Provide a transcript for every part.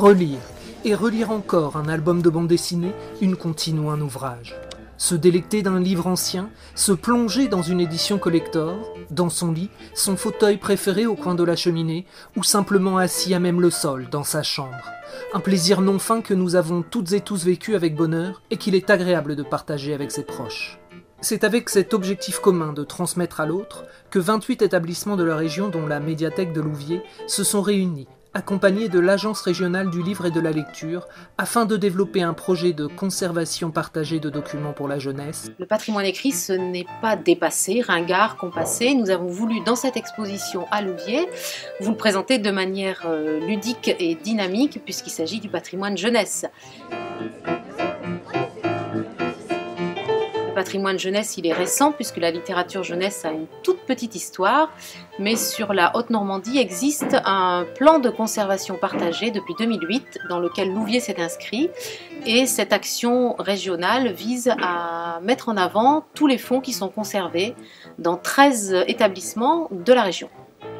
Relire, et relire encore un album de bande dessinée, une comptine ou un ouvrage. Se délecter d'un livre ancien, se plonger dans une édition collector, dans son lit, son fauteuil préféré au coin de la cheminée, ou simplement assis à même le sol, dans sa chambre. Un plaisir non fin que nous avons toutes et tous vécu avec bonheur et qu'il est agréable de partager avec ses proches. C'est avec cet objectif commun de transmettre à l'autre que 28 établissements de la région, dont la médiathèque de Louviers, se sont réunis, accompagnés de l'Agence régionale du livre et de la lecture, afin de développer un projet de conservation partagée de documents pour la jeunesse. Le patrimoine écrit, ce n'est pas dépassé, ringard, compassé. Nous avons voulu, dans cette exposition à Louviers, vous le présenter de manière ludique et dynamique, puisqu'il s'agit du patrimoine jeunesse. Le patrimoine jeunesse, il est récent puisque la littérature jeunesse a une toute petite histoire, mais sur la Haute-Normandie existe un plan de conservation partagé depuis 2008 dans lequel Louviers s'est inscrit, et cette action régionale vise à mettre en avant tous les fonds qui sont conservés dans 13 établissements de la région.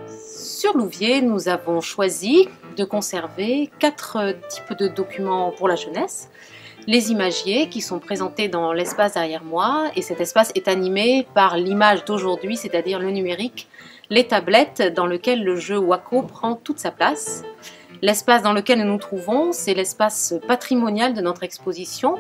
Sur Louviers, nous avons choisi de conserver 4 types de documents pour la jeunesse. Les imagiers qui sont présentés dans l'espace derrière moi, et cet espace est animé par l'image d'aujourd'hui, c'est-à-dire le numérique, les tablettes dans lequel le jeu Wako prend toute sa place. L'espace dans lequel nous nous trouvons, c'est l'espace patrimonial de notre exposition,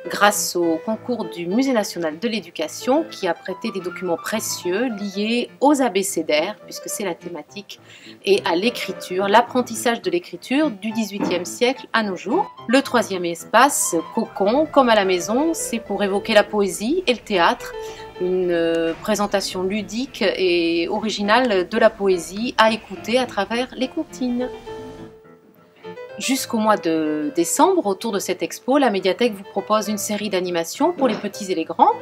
grâce au concours du Musée national de l'éducation qui a prêté des documents précieux liés aux abécédaires, puisque c'est la thématique, et à l'écriture, l'apprentissage de l'écriture du XVIIIe siècle à nos jours. Le troisième espace, Cocon, comme à la maison, c'est pour évoquer la poésie et le théâtre, une présentation ludique et originale de la poésie à écouter à travers les comptines. Jusqu'au mois de décembre, autour de cette expo, la médiathèque vous propose une série d'animations pour les petits et les grands.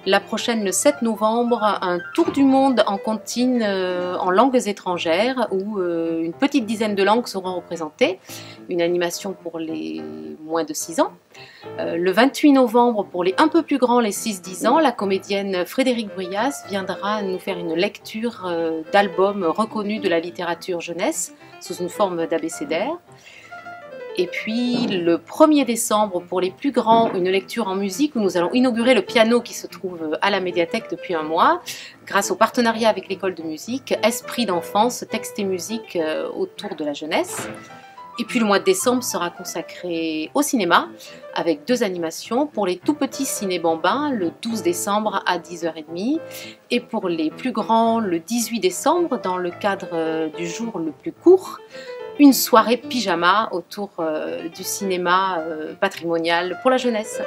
La prochaine, le 7 novembre, un tour du monde en comptine en langues étrangères où une petite dizaine de langues seront représentées. Une animation pour les moins de 6 ans. Le 28 novembre, pour les un peu plus grands, les 6-10 ans, la comédienne Frédérique Bruyas viendra nous faire une lecture d'albums reconnus de la littérature jeunesse sous une forme d'abécédaire. Et puis le 1er décembre, pour les plus grands, une lecture en musique où nous allons inaugurer le piano qui se trouve à la médiathèque depuis un mois, grâce au partenariat avec l'école de musique, Esprit d'enfance, texte et musique autour de la jeunesse. Et puis le mois de décembre sera consacré au cinéma, avec 2 animations pour les tout petits ciné-bambins, le 12 décembre à 10h30, et pour les plus grands, le 18 décembre, dans le cadre du jour le plus court, une soirée pyjama autour du cinéma patrimonial pour la jeunesse.